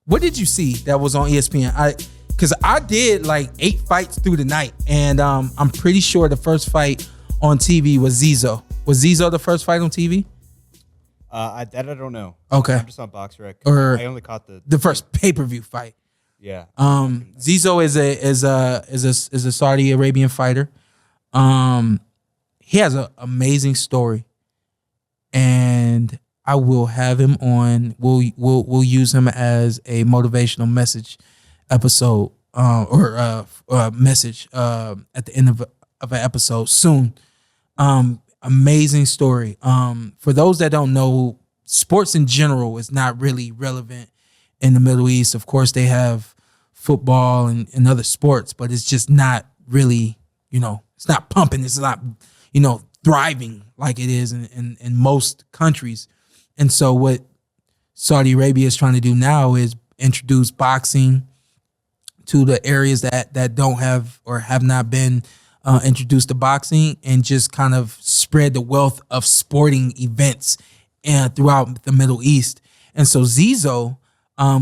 What did you see that was on ESPN? Because I did like 8 fights through the night, and I'm pretty sure the first fight on TV was Zizo. Was Zizo the first fight on TV? I don't know. Okay, I'm just on BoxRec. Or I only caught the first pay-per-view fight. Yeah. Zizo is a Saudi Arabian fighter. He has an amazing story, and I will have him on. We'll use him as a motivational message episode or message at the end of an episode soon. Amazing story. For those that don't know, sports in general is not really relevant in the Middle East. Of course, they have football and other sports, but it's just not really, it's not pumping. It's not, thriving like it is in most countries. And so what Saudi Arabia is trying to do now is introduce boxing to the areas that don't have or have not been introduced to boxing, and just kind of spread the wealth of sporting events throughout the Middle East. And so Zizo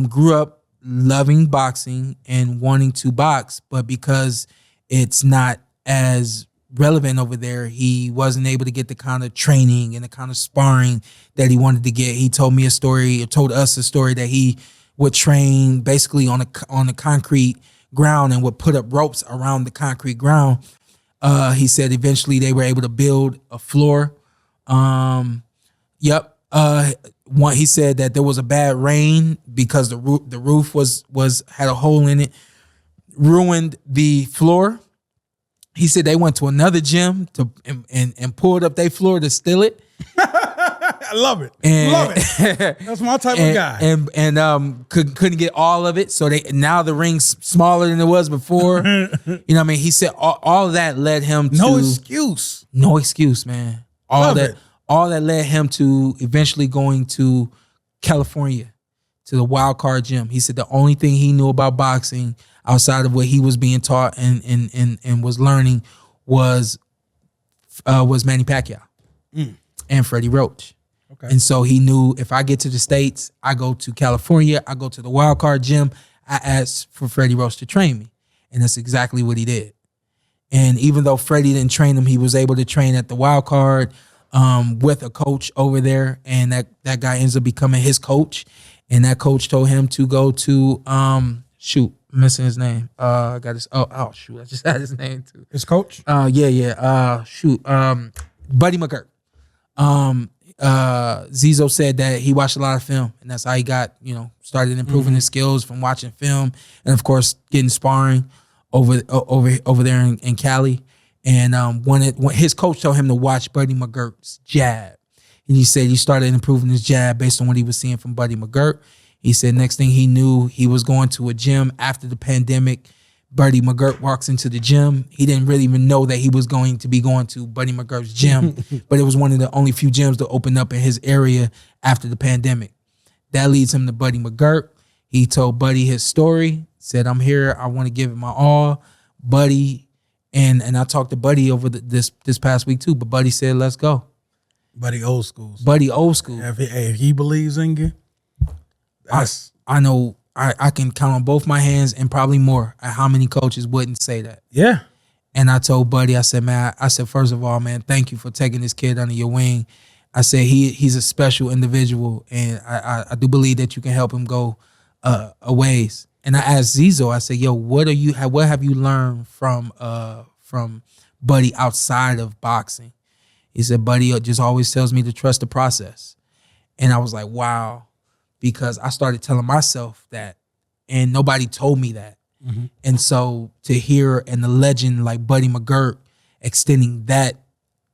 grew up loving boxing and wanting to box, but because it's not as relevant over there, he wasn't able to get the kind of training and the kind of sparring that he wanted to get. He told us a story that he would train basically on the concrete ground and would put up ropes around the concrete ground. He said eventually they were able to build a floor. He said that there was a bad rain because the roof had a hole in it, ruined the floor. He said they went to another gym and pulled up their floor to steal it. I love it. Love it. That's my type of guy. And couldn't get all of it. So now the ring's smaller than it was before. You know what I mean? He said all of that led him to no excuse. No excuse, man. All that led him to eventually going to California to the Wild Card Gym. He said the only thing he knew about boxing outside of what he was being taught and was learning was Manny Pacquiao and Freddie Roach. Okay. And so he knew if I get to the States, I go to California, I go to the Wild Card Gym, I asked for Freddie Roach to train me. And that's exactly what he did. And even though Freddie didn't train him, he was able to train at the Wild Card with a coach over there. And that guy ends up becoming his coach. And that coach told him to go to, I'm missing his name. I got his, I just had his name too. His coach? Buddy McGirt. Zizo said that he watched a lot of film, and that's how he got, started improving his skills from watching film, and of course getting sparring over there in Cali. And when his coach told him to watch Buddy McGirt's jab, and he said he started improving his jab based on what he was seeing from Buddy McGirt. He said next thing he knew, he was going to a gym after the pandemic. Buddy McGirt walks into the gym. He didn't really even know that he was going to be going to Buddy McGirt's gym, but it was one of the only few gyms to open up in his area after the pandemic. That leads him to Buddy McGirt. He told Buddy his story, said, I'm here, I want to give it my all. Buddy, and I talked to Buddy over this past week too, but Buddy said, let's go. Buddy old school. Buddy old school. If he believes in you, I know I can count on both my hands and probably more at how many coaches wouldn't say that. Yeah. And I told Buddy, I said, first of all, man, thank you for taking this kid under your wing. I said, he's a special individual, and I do believe that you can help him go a ways. And I asked Zizo, I said, yo, what have you learned from Buddy outside of boxing? He said, Buddy just always tells me to trust the process. And I was like, wow. Because I started telling myself that, and nobody told me that. Mm-hmm. And so to hear and the legend like Buddy McGirt extending that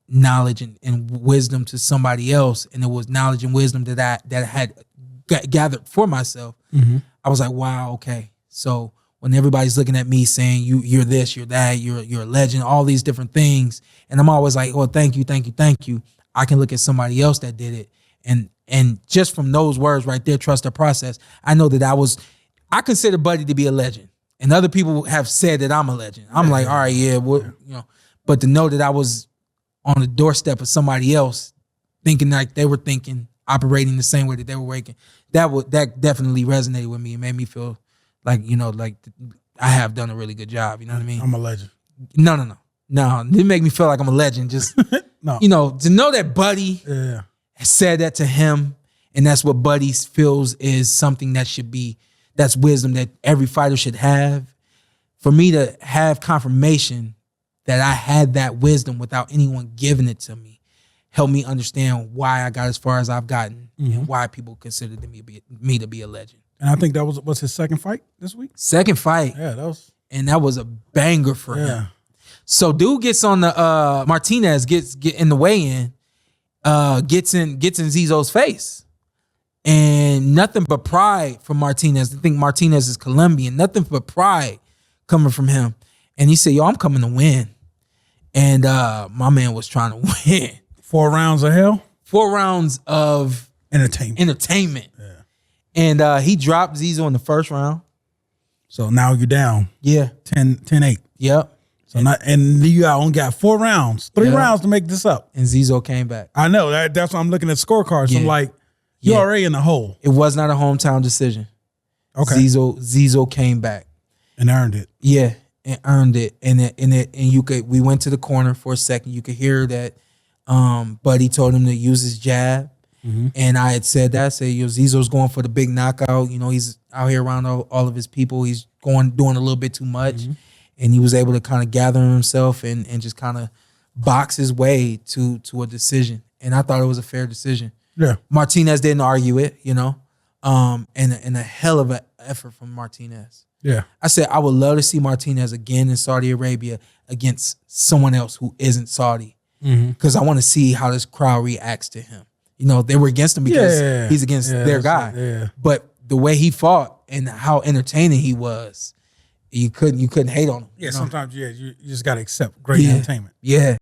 knowledge and wisdom to somebody else, and it was knowledge and wisdom that I had gathered for myself, I was like, wow, okay. So when everybody's looking at me saying you're this, you're that, you're a legend, all these different things, and I'm always like, well, thank you. I can look at somebody else that did it, and just from those words right there, trust the process, I know that I consider Buddy to be a legend. And other people have said that I'm a legend. I'm like, all right, yeah, but to know that I was on the doorstep of somebody else thinking like they were thinking, operating the same way that they were working. That definitely resonated with me. It made me feel like, like I have done a really good job. You know what I mean? I'm a legend. No. It didn't make me feel like I'm a legend. Just, No. To know that Buddy Yeah. said that to him, and that's what Buddy feels is something that's wisdom that every fighter should have. For me to have confirmation that I had that wisdom without anyone giving it to me helped me understand why I got as far as I've gotten and why people considered me to be a legend. And I think that was his second fight this week. Second fight. Yeah, And that was a banger for yeah. him. So dude gets on the Martinez get in the weigh-in, gets in Zizo's face. And nothing but pride from Martinez. I think Martinez is Colombian. Nothing but pride coming from him. And he said, yo, I'm coming to win. And my man was trying to win. 4 rounds of hell. 4 rounds of Entertainment. Yeah. And he dropped Zizo in the first round. So now you're down. Yeah. 10-8. Yep. So and you only got 4 rounds. 3 rounds to make this up. And Zizo came back. I know. That's why I'm looking at scorecards. Yeah. I'm like, you're already in the hole. It was not a hometown decision. Okay. Zizo came back. And earned it. Yeah, and earned it. And we went to the corner for a second. You could hear that Buddy told him to use his jab. Mm-hmm. And I had said that. I said, Zizo's going for the big knockout. He's out here around all of his people. He's doing a little bit too much. Mm-hmm. And he was able to kind of gather himself and just kind of box his way to a decision. And I thought it was a fair decision. Yeah. Martinez didn't argue it, and a hell of an effort from Martinez. Yeah. I said I would love to see Martinez again in Saudi Arabia against someone else who isn't Saudi. Because I want to see how this crowd reacts to him. They were against him because he's against their guy. Yeah. But the way he fought and how entertaining he was, you couldn't hate on him. Yeah, sometimes you just gotta accept great entertainment. Yeah.